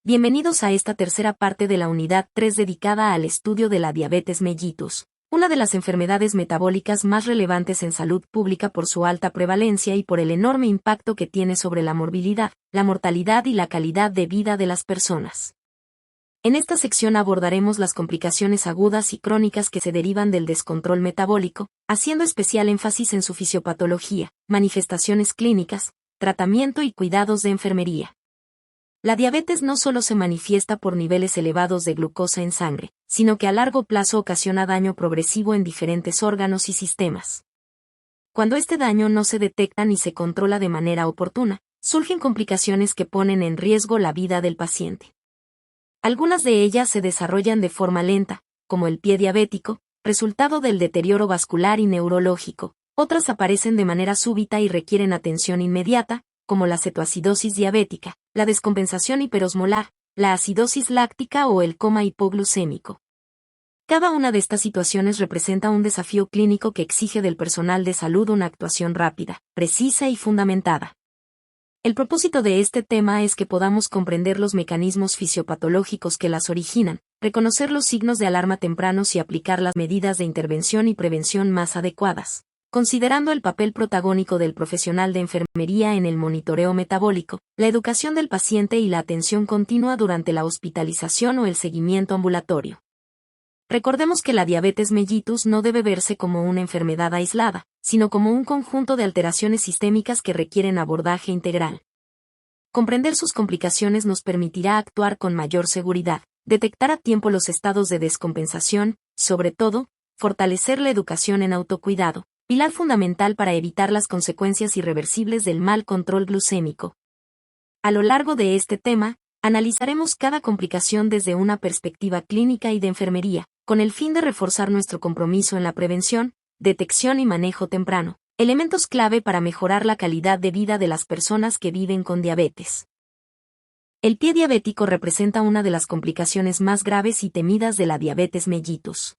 Bienvenidos a esta tercera parte de la unidad 3 dedicada al estudio de la diabetes mellitus, una de las enfermedades metabólicas más relevantes en salud pública por su alta prevalencia y por el enorme impacto que tiene sobre la morbilidad, la mortalidad y la calidad de vida de las personas. En esta sección abordaremos las complicaciones agudas y crónicas que se derivan del descontrol metabólico, haciendo especial énfasis en su fisiopatología, manifestaciones clínicas, tratamiento y cuidados de enfermería. La diabetes no solo se manifiesta por niveles elevados de glucosa en sangre, sino que a largo plazo ocasiona daño progresivo en diferentes órganos y sistemas. Cuando este daño no se detecta ni se controla de manera oportuna, surgen complicaciones que ponen en riesgo la vida del paciente. Algunas de ellas se desarrollan de forma lenta, como el pie diabético, resultado del deterioro vascular y neurológico. Otras aparecen de manera súbita y requieren atención inmediata, como la cetoacidosis diabética, la descompensación hiperosmolar, la acidosis láctica o el coma hipoglucémico. Cada una de estas situaciones representa un desafío clínico que exige del personal de salud una actuación rápida, precisa y fundamentada. El propósito de este tema es que podamos comprender los mecanismos fisiopatológicos que las originan, reconocer los signos de alarma tempranos y aplicar las medidas de intervención y prevención más adecuadas. Considerando el papel protagónico del profesional de enfermería en el monitoreo metabólico, la educación del paciente y la atención continua durante la hospitalización o el seguimiento ambulatorio. Recordemos que la diabetes mellitus no debe verse como una enfermedad aislada, sino como un conjunto de alteraciones sistémicas que requieren abordaje integral. Comprender sus complicaciones nos permitirá actuar con mayor seguridad, detectar a tiempo los estados de descompensación, sobre todo, fortalecer la educación en autocuidado, pilar fundamental para evitar las consecuencias irreversibles del mal control glucémico. A lo largo de este tema, analizaremos cada complicación desde una perspectiva clínica y de enfermería, con el fin de reforzar nuestro compromiso en la prevención, detección y manejo temprano, elementos clave para mejorar la calidad de vida de las personas que viven con diabetes. El pie diabético representa una de las complicaciones más graves y temidas de la diabetes mellitus.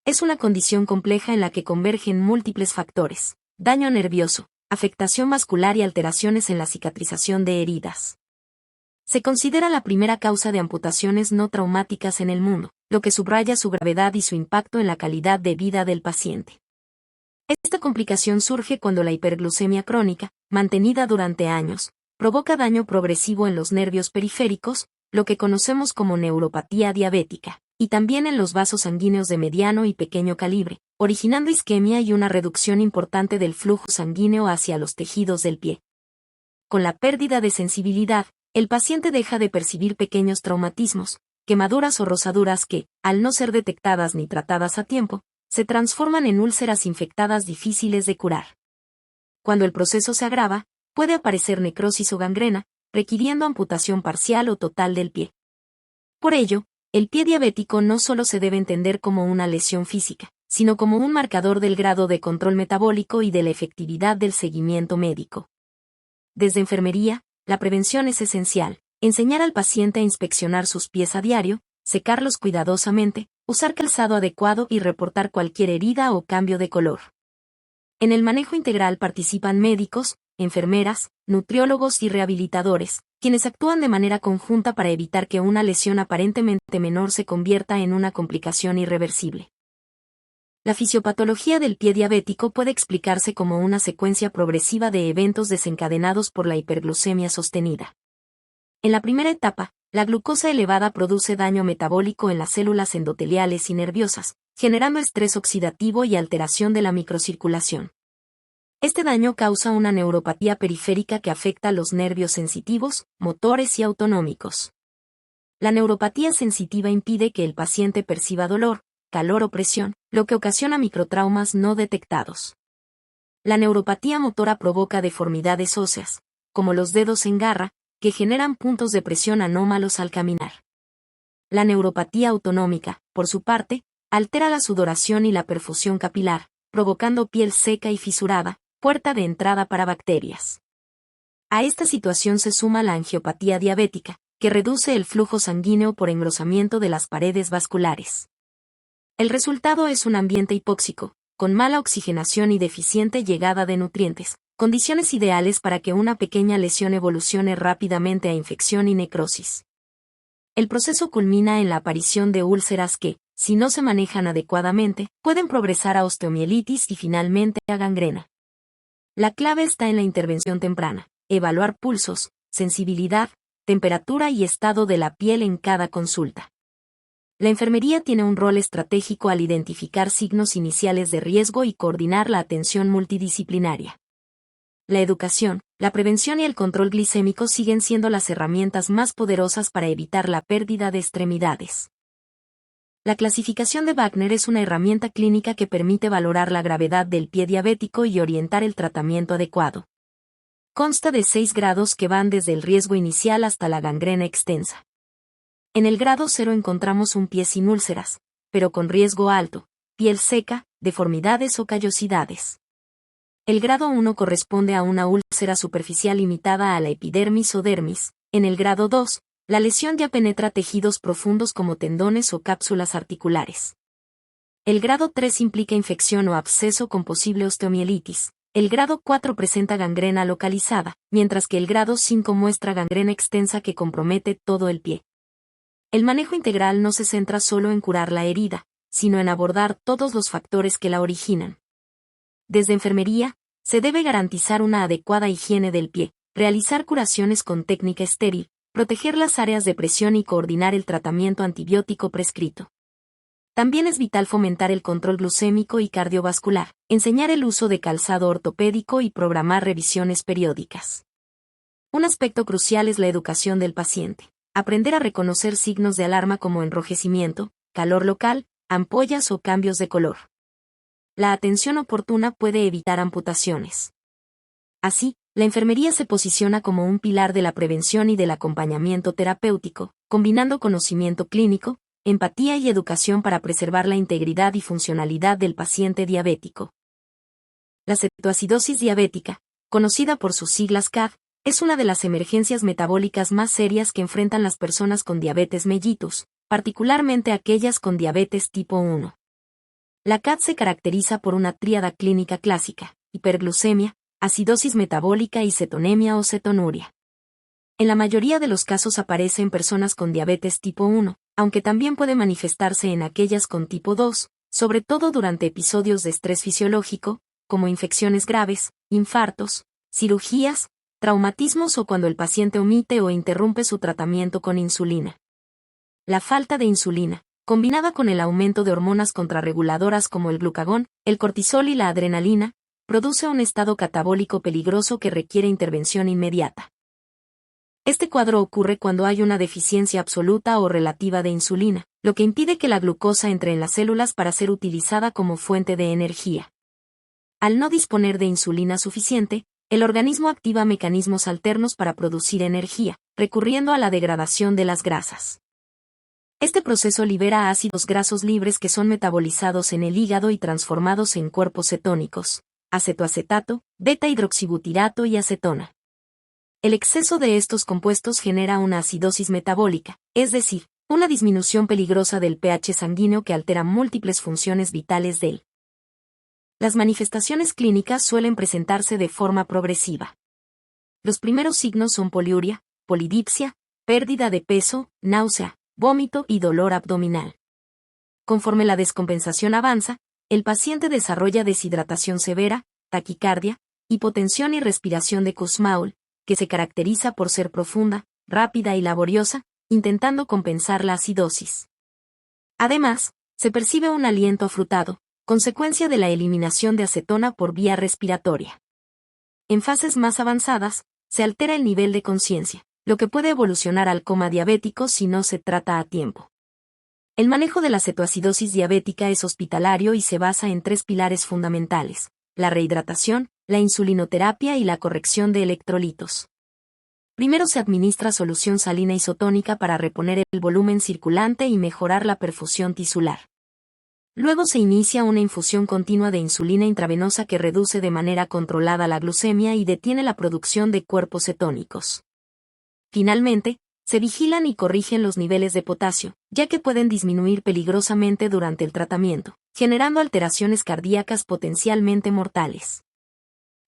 Es una condición compleja en la que convergen múltiples factores: daño nervioso, afectación vascular y alteraciones en la cicatrización de heridas. Se considera la primera causa de amputaciones no traumáticas en el mundo, lo que subraya su gravedad y su impacto en la calidad de vida del paciente. Esta complicación surge cuando la hiperglucemia crónica, mantenida durante años, provoca daño progresivo en los nervios periféricos, lo que conocemos como neuropatía diabética, y también en los vasos sanguíneos de mediano y pequeño calibre, originando isquemia y una reducción importante del flujo sanguíneo hacia los tejidos del pie. Con la pérdida de sensibilidad, el paciente deja de percibir pequeños traumatismos, quemaduras o rosaduras que, al no ser detectadas ni tratadas a tiempo, se transforman en úlceras infectadas difíciles de curar. Cuando el proceso se agrava, puede aparecer necrosis o gangrena, requiriendo amputación parcial o total del pie. Por ello, el pie diabético no solo se debe entender como una lesión física, sino como un marcador del grado de control metabólico y de la efectividad del seguimiento médico. Desde enfermería, la prevención es esencial: enseñar al paciente a inspeccionar sus pies a diario, secarlos cuidadosamente, usar calzado adecuado y reportar cualquier herida o cambio de color. En el manejo integral participan médicos, enfermeras, nutriólogos y rehabilitadores, quienes actúan de manera conjunta para evitar que una lesión aparentemente menor se convierta en una complicación irreversible. La fisiopatología del pie diabético puede explicarse como una secuencia progresiva de eventos desencadenados por la hiperglucemia sostenida. En la primera etapa, la glucosa elevada produce daño metabólico en las células endoteliales y nerviosas, generando estrés oxidativo y alteración de la microcirculación. Este daño causa una neuropatía periférica que afecta los nervios sensitivos, motores y autonómicos. La neuropatía sensitiva impide que el paciente perciba dolor, calor o presión, lo que ocasiona microtraumas no detectados. La neuropatía motora provoca deformidades óseas, como los dedos en garra, que generan puntos de presión anómalos al caminar. La neuropatía autonómica, por su parte, altera la sudoración y la perfusión capilar, provocando piel seca y fisurada, puerta de entrada para bacterias. A esta situación se suma la angiopatía diabética, que reduce el flujo sanguíneo por engrosamiento de las paredes vasculares. El resultado es un ambiente hipóxico, con mala oxigenación y deficiente llegada de nutrientes, condiciones ideales para que una pequeña lesión evolucione rápidamente a infección y necrosis. El proceso culmina en la aparición de úlceras que, si no se manejan adecuadamente, pueden progresar a osteomielitis y finalmente a gangrena. La clave está en la intervención temprana, evaluar pulsos, sensibilidad, temperatura y estado de la piel en cada consulta. La enfermería tiene un rol estratégico al identificar signos iniciales de riesgo y coordinar la atención multidisciplinaria. La educación, la prevención y el control glicémico siguen siendo las herramientas más poderosas para evitar la pérdida de extremidades. La clasificación de Wagner es una herramienta clínica que permite valorar la gravedad del pie diabético y orientar el tratamiento adecuado. Consta de 6 grados que van desde el riesgo inicial hasta la gangrena extensa. En el grado 0 encontramos un pie sin úlceras, pero con riesgo alto, piel seca, deformidades o callosidades. El grado 1 corresponde a una úlcera superficial limitada a la epidermis o dermis. En el grado 2, la lesión ya penetra tejidos profundos como tendones o cápsulas articulares. El grado 3 implica infección o absceso con posible osteomielitis. El grado 4 presenta gangrena localizada, mientras que el grado 5 muestra gangrena extensa que compromete todo el pie. El manejo integral no se centra solo en curar la herida, sino en abordar todos los factores que la originan. Desde enfermería, se debe garantizar una adecuada higiene del pie, realizar curaciones con técnica estéril, proteger las áreas de presión y coordinar el tratamiento antibiótico prescrito. También es vital fomentar el control glucémico y cardiovascular, enseñar el uso de calzado ortopédico y programar revisiones periódicas. Un aspecto crucial es la educación del paciente. Aprender a reconocer signos de alarma como enrojecimiento, calor local, ampollas o cambios de color. La atención oportuna puede evitar amputaciones. Así, la enfermería se posiciona como un pilar de la prevención y del acompañamiento terapéutico, combinando conocimiento clínico, empatía y educación para preservar la integridad y funcionalidad del paciente diabético. La cetoacidosis diabética, conocida por sus siglas CAD, es una de las emergencias metabólicas más serias que enfrentan las personas con diabetes mellitus, particularmente aquellas con diabetes tipo 1. La CAD se caracteriza por una tríada clínica clásica: hiperglucemia, acidosis metabólica y cetonemia o cetonuria. En la mayoría de los casos aparece en personas con diabetes tipo 1, aunque también puede manifestarse en aquellas con tipo 2, sobre todo durante episodios de estrés fisiológico, como infecciones graves, infartos, cirugías, traumatismos o cuando el paciente omite o interrumpe su tratamiento con insulina. La falta de insulina, combinada con el aumento de hormonas contrarreguladoras como el glucagón, el cortisol y la adrenalina, produce un estado catabólico peligroso que requiere intervención inmediata. Este cuadro ocurre cuando hay una deficiencia absoluta o relativa de insulina, lo que impide que la glucosa entre en las células para ser utilizada como fuente de energía. Al no disponer de insulina suficiente, el organismo activa mecanismos alternos para producir energía, recurriendo a la degradación de las grasas. Este proceso libera ácidos grasos libres que son metabolizados en el hígado y transformados en cuerpos cetónicos: acetoacetato, beta-hidroxibutirato y acetona. El exceso de estos compuestos genera una acidosis metabólica, es decir, una disminución peligrosa del pH sanguíneo que altera múltiples funciones vitales del. Las manifestaciones clínicas suelen presentarse de forma progresiva. Los primeros signos son poliuria, polidipsia, pérdida de peso, náusea, vómito y dolor abdominal. Conforme la descompensación avanza, el paciente desarrolla deshidratación severa, taquicardia, hipotensión y respiración de Kussmaul, que se caracteriza por ser profunda, rápida y laboriosa, intentando compensar la acidosis. Además, se percibe un aliento afrutado, consecuencia de la eliminación de acetona por vía respiratoria. En fases más avanzadas, se altera el nivel de conciencia, lo que puede evolucionar al coma diabético si no se trata a tiempo. El manejo de la cetoacidosis diabética es hospitalario y se basa en 3 pilares fundamentales: la rehidratación, la insulinoterapia y la corrección de electrolitos. Primero se administra solución salina isotónica para reponer el volumen circulante y mejorar la perfusión tisular. Luego se inicia una infusión continua de insulina intravenosa que reduce de manera controlada la glucemia y detiene la producción de cuerpos cetónicos. Finalmente, se vigilan y corrigen los niveles de potasio, ya que pueden disminuir peligrosamente durante el tratamiento, generando alteraciones cardíacas potencialmente mortales.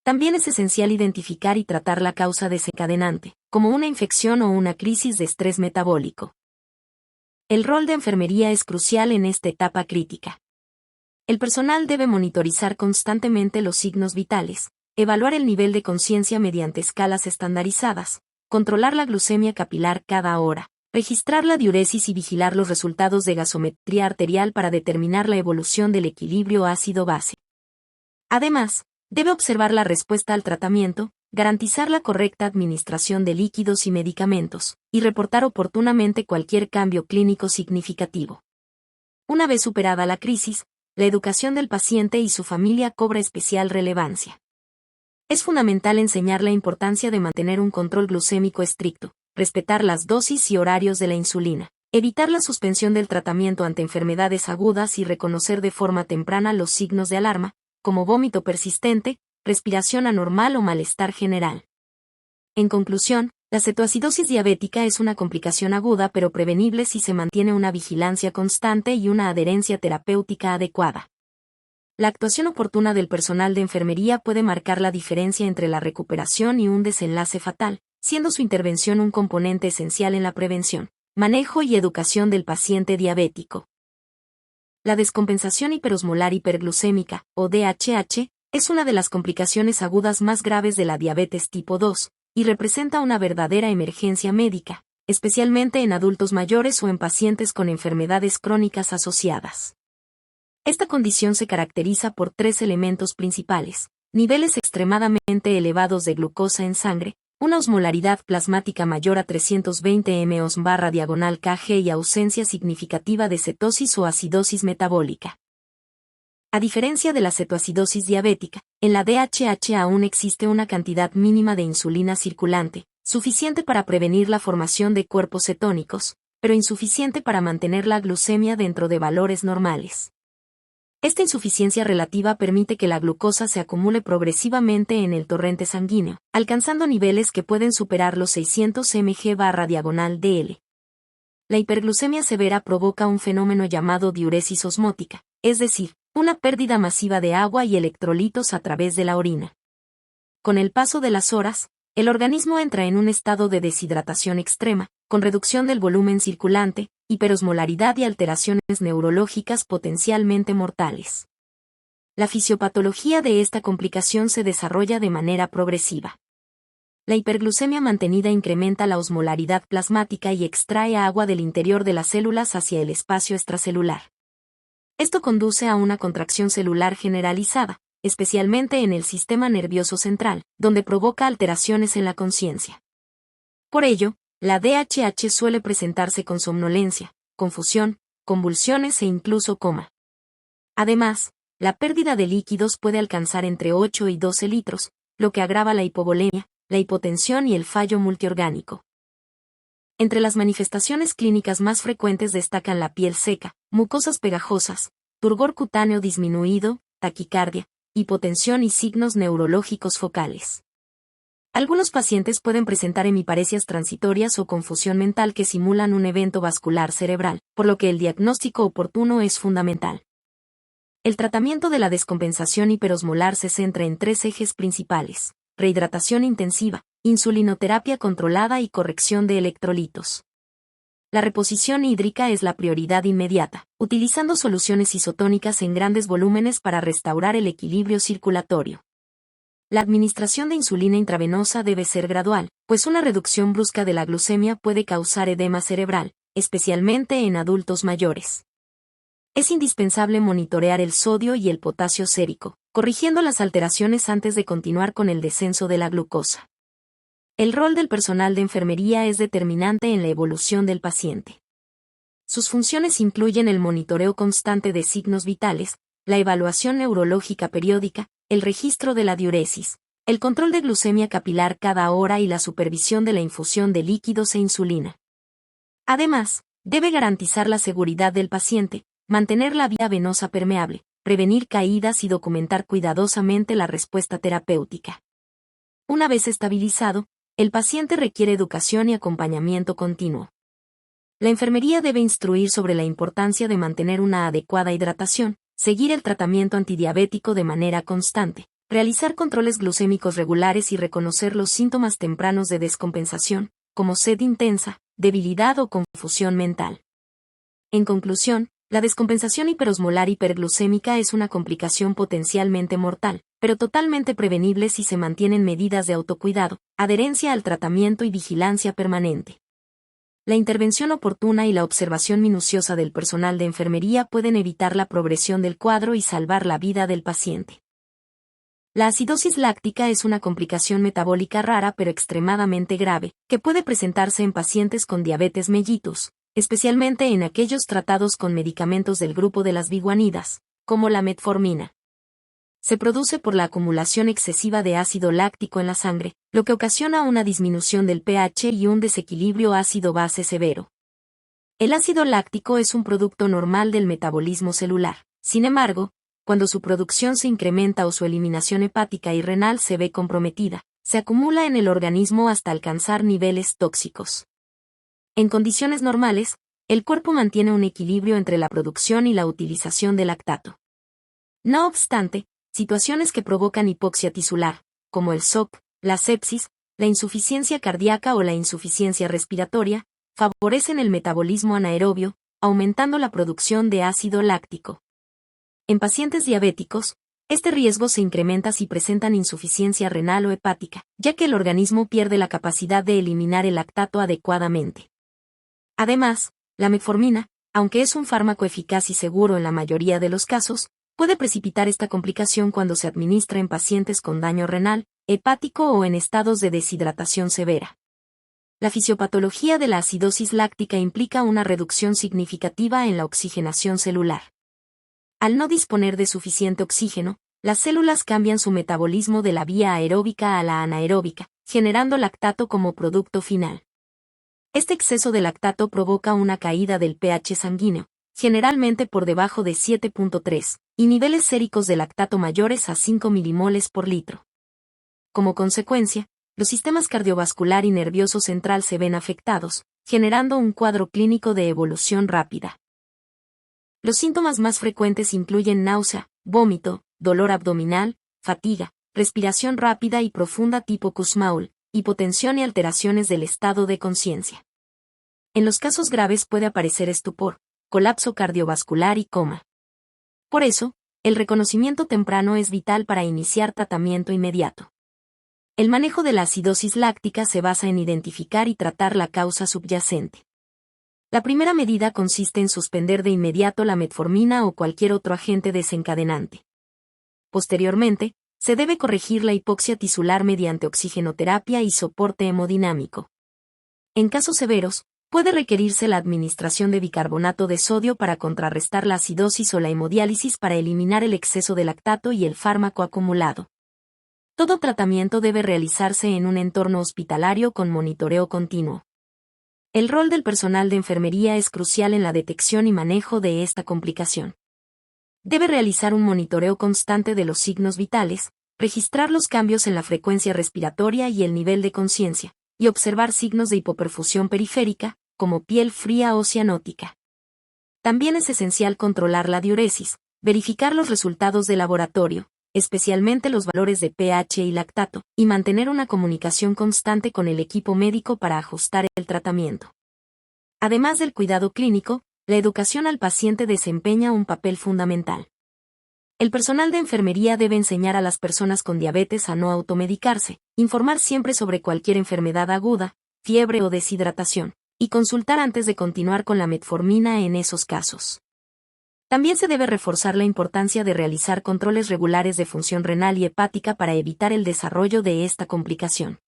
También es esencial identificar y tratar la causa desencadenante, como una infección o una crisis de estrés metabólico. El rol de enfermería es crucial en esta etapa crítica. El personal debe monitorizar constantemente los signos vitales, evaluar el nivel de conciencia mediante escalas estandarizadas, controlar la glucemia capilar cada hora, registrar la diuresis y vigilar los resultados de gasometría arterial para determinar la evolución del equilibrio ácido-base. Además, debe observar la respuesta al tratamiento, garantizar la correcta administración de líquidos y medicamentos, y reportar oportunamente cualquier cambio clínico significativo. Una vez superada la crisis, la educación del paciente y su familia cobra especial relevancia. Es fundamental enseñar la importancia de mantener un control glucémico estricto, respetar las dosis y horarios de la insulina, evitar la suspensión del tratamiento ante enfermedades agudas y reconocer de forma temprana los signos de alarma, como vómito persistente, respiración anormal o malestar general. En conclusión, la cetoacidosis diabética es una complicación aguda pero prevenible si se mantiene una vigilancia constante y una adherencia terapéutica adecuada. La actuación oportuna del personal de enfermería puede marcar la diferencia entre la recuperación y un desenlace fatal, siendo su intervención un componente esencial en la prevención, manejo y educación del paciente diabético. La descompensación hiperosmolar hiperglucémica, o DHH, es una de las complicaciones agudas más graves de la diabetes tipo 2, y representa una verdadera emergencia médica, especialmente en adultos mayores o en pacientes con enfermedades crónicas asociadas. Esta condición se caracteriza por tres elementos principales: niveles extremadamente elevados de glucosa en sangre, una osmolaridad plasmática mayor a 320 mOs/kg y ausencia significativa de cetosis o acidosis metabólica. A diferencia de la cetoacidosis diabética, en la DHH aún existe una cantidad mínima de insulina circulante, suficiente para prevenir la formación de cuerpos cetónicos, pero insuficiente para mantener la glucemia dentro de valores normales. Esta insuficiencia relativa permite que la glucosa se acumule progresivamente en el torrente sanguíneo, alcanzando niveles que pueden superar los 600 mg/dl. La hiperglucemia severa provoca un fenómeno llamado diuresis osmótica, es decir, una pérdida masiva de agua y electrolitos a través de la orina. Con el paso de las horas, el organismo entra en un estado de deshidratación extrema, con reducción del volumen circulante, hiperosmolaridad y alteraciones neurológicas potencialmente mortales. La fisiopatología de esta complicación se desarrolla de manera progresiva. La hiperglucemia mantenida incrementa la osmolaridad plasmática y extrae agua del interior de las células hacia el espacio extracelular. Esto conduce a una contracción celular generalizada, especialmente en el sistema nervioso central, donde provoca alteraciones en la conciencia. Por ello, la DHH suele presentarse con somnolencia, confusión, convulsiones e incluso coma. Además, la pérdida de líquidos puede alcanzar entre 8 y 12 litros, lo que agrava la hipovolemia, la hipotensión y el fallo multiorgánico. Entre las manifestaciones clínicas más frecuentes destacan la piel seca, mucosas pegajosas, turgor cutáneo disminuido, taquicardia, hipotensión y signos neurológicos focales. Algunos pacientes pueden presentar hemiparesias transitorias o confusión mental que simulan un evento vascular cerebral, por lo que el diagnóstico oportuno es fundamental. El tratamiento de la descompensación hiperosmolar se centra en tres ejes principales: rehidratación intensiva, insulinoterapia controlada y corrección de electrolitos. La reposición hídrica es la prioridad inmediata, utilizando soluciones isotónicas en grandes volúmenes para restaurar el equilibrio circulatorio. La administración de insulina intravenosa debe ser gradual, pues una reducción brusca de la glucemia puede causar edema cerebral, especialmente en adultos mayores. Es indispensable monitorear el sodio y el potasio sérico, corrigiendo las alteraciones antes de continuar con el descenso de la glucosa. El rol del personal de enfermería es determinante en la evolución del paciente. Sus funciones incluyen el monitoreo constante de signos vitales, la evaluación neurológica periódica, el registro de la diuresis, el control de glucemia capilar cada hora y la supervisión de la infusión de líquidos e insulina. Además, debe garantizar la seguridad del paciente, mantener la vía venosa permeable, prevenir caídas y documentar cuidadosamente la respuesta terapéutica. Una vez estabilizado, el paciente requiere educación y acompañamiento continuo. La enfermería debe instruir sobre la importancia de mantener una adecuada hidratación, seguir el tratamiento antidiabético de manera constante, realizar controles glucémicos regulares y reconocer los síntomas tempranos de descompensación, como sed intensa, debilidad o confusión mental. En conclusión, la descompensación hiperosmolar hiperglucémica es una complicación potencialmente mortal, pero totalmente prevenible si se mantienen medidas de autocuidado, adherencia al tratamiento y vigilancia permanente. La intervención oportuna y la observación minuciosa del personal de enfermería pueden evitar la progresión del cuadro y salvar la vida del paciente. La acidosis láctica es una complicación metabólica rara pero extremadamente grave, que puede presentarse en pacientes con diabetes mellitus, especialmente en aquellos tratados con medicamentos del grupo de las biguanidas, como la metformina. Se produce por la acumulación excesiva de ácido láctico en la sangre, lo que ocasiona una disminución del pH y un desequilibrio ácido-base severo. El ácido láctico es un producto normal del metabolismo celular. Sin embargo, cuando su producción se incrementa o su eliminación hepática y renal se ve comprometida, se acumula en el organismo hasta alcanzar niveles tóxicos. En condiciones normales, el cuerpo mantiene un equilibrio entre la producción y la utilización de lactato. No obstante, situaciones que provocan hipoxia tisular, como el SOP, la sepsis, la insuficiencia cardíaca o la insuficiencia respiratoria, favorecen el metabolismo anaerobio, aumentando la producción de ácido láctico. En pacientes diabéticos, este riesgo se incrementa si presentan insuficiencia renal o hepática, ya que el organismo pierde la capacidad de eliminar el lactato adecuadamente. Además, la metformina, aunque es un fármaco eficaz y seguro en la mayoría de los casos, puede precipitar esta complicación cuando se administra en pacientes con daño renal, hepático o en estados de deshidratación severa. La fisiopatología de la acidosis láctica implica una reducción significativa en la oxigenación celular. Al no disponer de suficiente oxígeno, las células cambian su metabolismo de la vía aeróbica a la anaeróbica, generando lactato como producto final. Este exceso de lactato provoca una caída del pH sanguíneo, generalmente por debajo de 7.3, y niveles séricos de lactato mayores a 5 milimoles por litro. Como consecuencia, los sistemas cardiovascular y nervioso central se ven afectados, generando un cuadro clínico de evolución rápida. Los síntomas más frecuentes incluyen náusea, vómito, dolor abdominal, fatiga, respiración rápida y profunda tipo Kussmaul, hipotensión y alteraciones del estado de conciencia. En los casos graves puede aparecer estupor, colapso cardiovascular y coma. Por eso, el reconocimiento temprano es vital para iniciar tratamiento inmediato. El manejo de la acidosis láctica se basa en identificar y tratar la causa subyacente. La primera medida consiste en suspender de inmediato la metformina o cualquier otro agente desencadenante. Posteriormente, se debe corregir la hipoxia tisular mediante oxigenoterapia y soporte hemodinámico. En casos severos, puede requerirse la administración de bicarbonato de sodio para contrarrestar la acidosis o la hemodiálisis para eliminar el exceso de lactato y el fármaco acumulado. Todo tratamiento debe realizarse en un entorno hospitalario con monitoreo continuo. El rol del personal de enfermería es crucial en la detección y manejo de esta complicación. Debe realizar un monitoreo constante de los signos vitales, registrar los cambios en la frecuencia respiratoria y el nivel de conciencia, y observar signos de hipoperfusión periférica, como piel fría o cianótica. También es esencial controlar la diuresis, verificar los resultados de laboratorio, especialmente los valores de pH y lactato, y mantener una comunicación constante con el equipo médico para ajustar el tratamiento. Además del cuidado clínico, la educación al paciente desempeña un papel fundamental. El personal de enfermería debe enseñar a las personas con diabetes a no automedicarse, informar siempre sobre cualquier enfermedad aguda, fiebre o deshidratación, y consultar antes de continuar con la metformina en esos casos. También se debe reforzar la importancia de realizar controles regulares de función renal y hepática para evitar el desarrollo de esta complicación.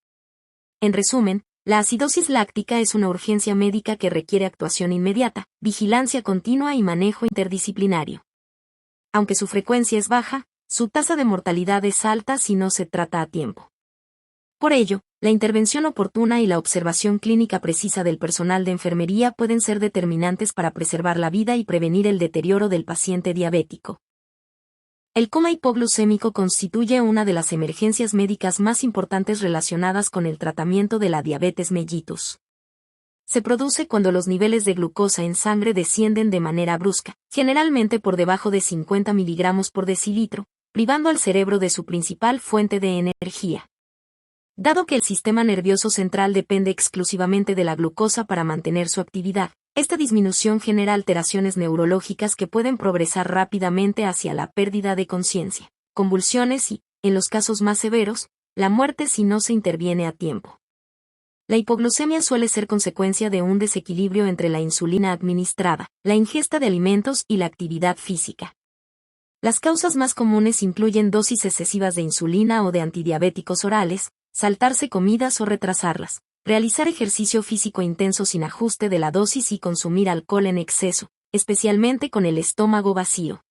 En resumen, la acidosis láctica es una urgencia médica que requiere actuación inmediata, vigilancia continua y manejo interdisciplinario. Aunque su frecuencia es baja, su tasa de mortalidad es alta si no se trata a tiempo. Por ello, la intervención oportuna y la observación clínica precisa del personal de enfermería pueden ser determinantes para preservar la vida y prevenir el deterioro del paciente diabético. El coma hipoglucémico constituye una de las emergencias médicas más importantes relacionadas con el tratamiento de la diabetes mellitus. Se produce cuando los niveles de glucosa en sangre descienden de manera brusca, generalmente por debajo de 50 miligramos por decilitro, privando al cerebro de su principal fuente de energía. Dado que el sistema nervioso central depende exclusivamente de la glucosa para mantener su actividad, esta disminución genera alteraciones neurológicas que pueden progresar rápidamente hacia la pérdida de conciencia, convulsiones y, en los casos más severos, la muerte si no se interviene a tiempo. La hipoglucemia suele ser consecuencia de un desequilibrio entre la insulina administrada, la ingesta de alimentos y la actividad física. Las causas más comunes incluyen dosis excesivas de insulina o de antidiabéticos orales, saltarse comidas o retrasarlas, realizar ejercicio físico intenso sin ajuste de la dosis y consumir alcohol en exceso, especialmente con el estómago vacío.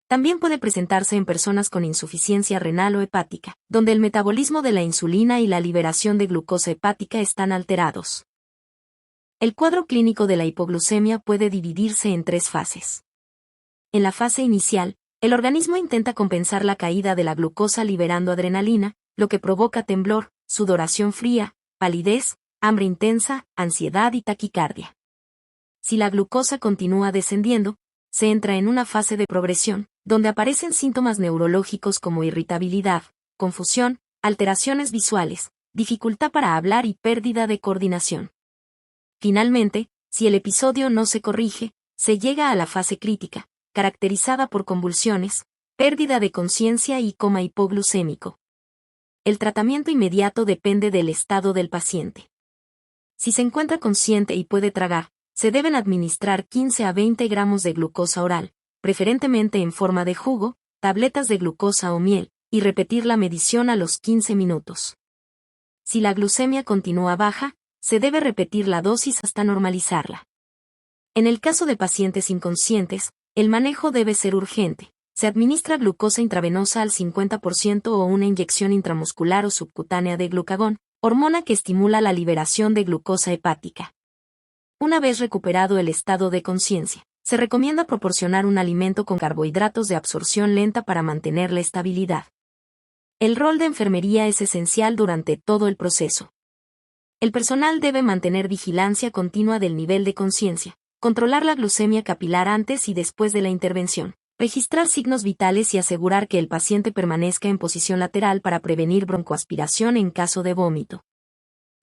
También puede presentarse en personas con insuficiencia renal o hepática, donde el metabolismo de la insulina y la liberación de glucosa hepática están alterados. El cuadro clínico de la hipoglucemia puede dividirse en 3 fases. En la fase inicial, el organismo intenta compensar la caída de la glucosa liberando adrenalina, lo que provoca temblor, sudoración fría, palidez, hambre intensa, ansiedad y taquicardia. Si la glucosa continúa descendiendo, se entra en una fase de progresión, donde aparecen síntomas neurológicos como irritabilidad, confusión, alteraciones visuales, dificultad para hablar y pérdida de coordinación. Finalmente, si el episodio no se corrige, se llega a la fase crítica, caracterizada por convulsiones, pérdida de conciencia y coma hipoglucémico. El tratamiento inmediato depende del estado del paciente. Si se encuentra consciente y puede tragar, se deben administrar 15 a 20 gramos de glucosa oral, preferentemente en forma de jugo, tabletas de glucosa o miel, y repetir la medición a los 15 minutos. Si la glucemia continúa baja, se debe repetir la dosis hasta normalizarla. En el caso de pacientes inconscientes, el manejo debe ser urgente. Se administra glucosa intravenosa al 50% o una inyección intramuscular o subcutánea de glucagón, hormona que estimula la liberación de glucosa hepática. Una vez recuperado el estado de conciencia, se recomienda proporcionar un alimento con carbohidratos de absorción lenta para mantener la estabilidad. El rol de enfermería es esencial durante todo el proceso. El personal debe mantener vigilancia continua del nivel de conciencia, controlar la glucemia capilar antes y después de la intervención, registrar signos vitales y asegurar que el paciente permanezca en posición lateral para prevenir broncoaspiración en caso de vómito.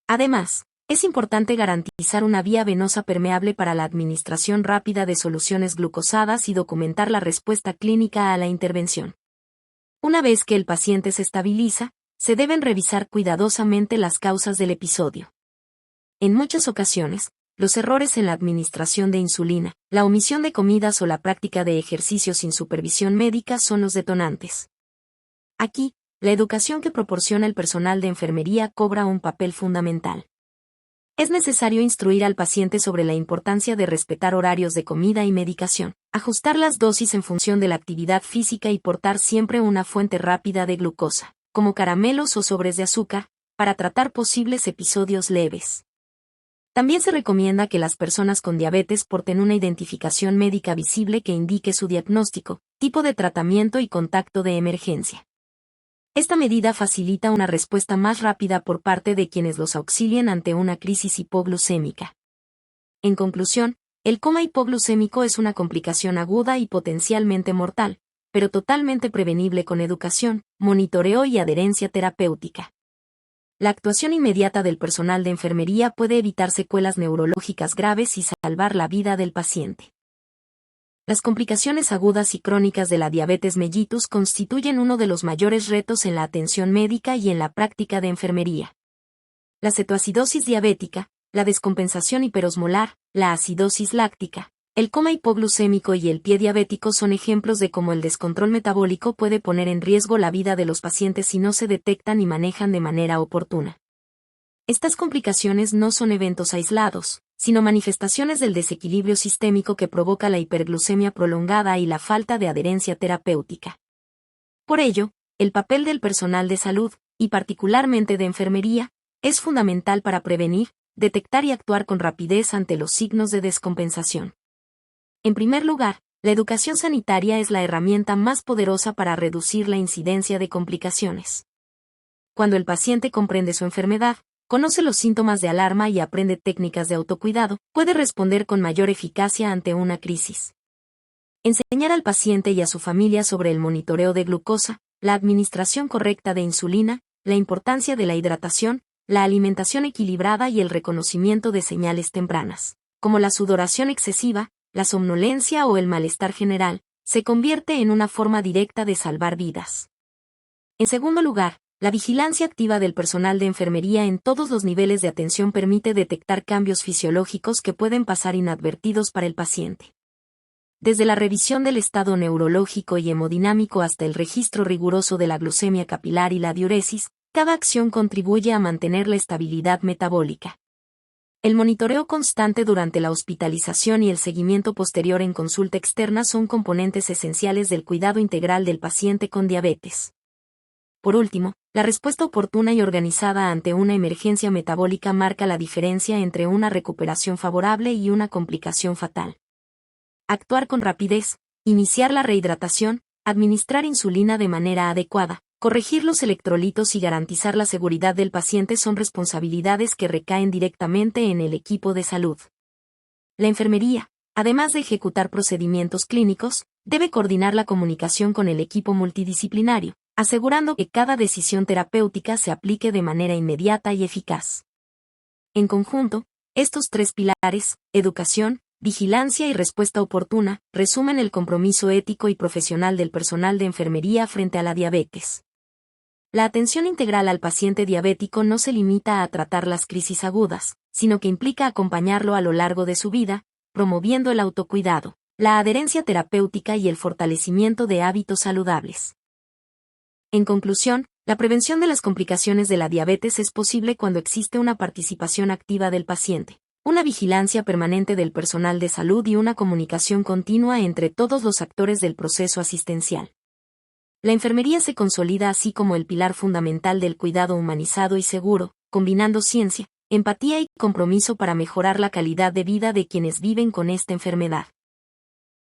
Además, es importante garantizar una vía venosa permeable para la administración rápida de soluciones glucosadas y documentar la respuesta clínica a la intervención. Una vez que el paciente se estabiliza, se deben revisar cuidadosamente las causas del episodio. En muchas ocasiones, los errores en la administración de insulina, la omisión de comidas o la práctica de ejercicio sin supervisión médica son los detonantes. Aquí, la educación que proporciona el personal de enfermería cobra un papel fundamental. Es necesario instruir al paciente sobre la importancia de respetar horarios de comida y medicación, ajustar las dosis en función de la actividad física y portar siempre una fuente rápida de glucosa, como caramelos o sobres de azúcar, para tratar posibles episodios leves. También se recomienda que las personas con diabetes porten una identificación médica visible que indique su diagnóstico, tipo de tratamiento y contacto de emergencia. Esta medida facilita una respuesta más rápida por parte de quienes los auxilien ante una crisis hipoglucémica. En conclusión, el coma hipoglucémico es una complicación aguda y potencialmente mortal, pero totalmente prevenible con educación, monitoreo y adherencia terapéutica. La actuación inmediata del personal de enfermería puede evitar secuelas neurológicas graves y salvar la vida del paciente. Las complicaciones agudas y crónicas de la diabetes mellitus constituyen uno de los mayores retos en la atención médica y en la práctica de enfermería. La cetoacidosis diabética, la descompensación hiperosmolar, la acidosis láctica, el coma hipoglucémico y el pie diabético son ejemplos de cómo el descontrol metabólico puede poner en riesgo la vida de los pacientes si no se detectan y manejan de manera oportuna. Estas complicaciones no son eventos aislados, sino manifestaciones del desequilibrio sistémico que provoca la hiperglucemia prolongada y la falta de adherencia terapéutica. Por ello, el papel del personal de salud, y particularmente de enfermería, es fundamental para prevenir, detectar y actuar con rapidez ante los signos de descompensación. En primer lugar, la educación sanitaria es la herramienta más poderosa para reducir la incidencia de complicaciones. Cuando el paciente comprende su enfermedad, conoce los síntomas de alarma y aprende técnicas de autocuidado, puede responder con mayor eficacia ante una crisis. Enseñar al paciente y a su familia sobre el monitoreo de glucosa, la administración correcta de insulina, la importancia de la hidratación, la alimentación equilibrada y el reconocimiento de señales tempranas, como la sudoración excesiva, la somnolencia o el malestar general, se convierte en una forma directa de salvar vidas. En segundo lugar, la vigilancia activa del personal de enfermería en todos los niveles de atención permite detectar cambios fisiológicos que pueden pasar inadvertidos para el paciente. Desde la revisión del estado neurológico y hemodinámico hasta el registro riguroso de la glucemia capilar y la diuresis, cada acción contribuye a mantener la estabilidad metabólica. El monitoreo constante durante la hospitalización y el seguimiento posterior en consulta externa son componentes esenciales del cuidado integral del paciente con diabetes. Por último, la respuesta oportuna y organizada ante una emergencia metabólica marca la diferencia entre una recuperación favorable y una complicación fatal. Actuar con rapidez, iniciar la rehidratación, administrar insulina de manera adecuada, corregir los electrolitos y garantizar la seguridad del paciente son responsabilidades que recaen directamente en el equipo de salud. La enfermería, además de ejecutar procedimientos clínicos, debe coordinar la comunicación con el equipo multidisciplinario, asegurando que cada decisión terapéutica se aplique de manera inmediata y eficaz. En conjunto, estos tres pilares, educación, vigilancia y respuesta oportuna, resumen el compromiso ético y profesional del personal de enfermería frente a la diabetes. La atención integral al paciente diabético no se limita a tratar las crisis agudas, sino que implica acompañarlo a lo largo de su vida, promoviendo el autocuidado, la adherencia terapéutica y el fortalecimiento de hábitos saludables. En conclusión, la prevención de las complicaciones de la diabetes es posible cuando existe una participación activa del paciente, una vigilancia permanente del personal de salud y una comunicación continua entre todos los actores del proceso asistencial. La enfermería se consolida así como el pilar fundamental del cuidado humanizado y seguro, combinando ciencia, empatía y compromiso para mejorar la calidad de vida de quienes viven con esta enfermedad.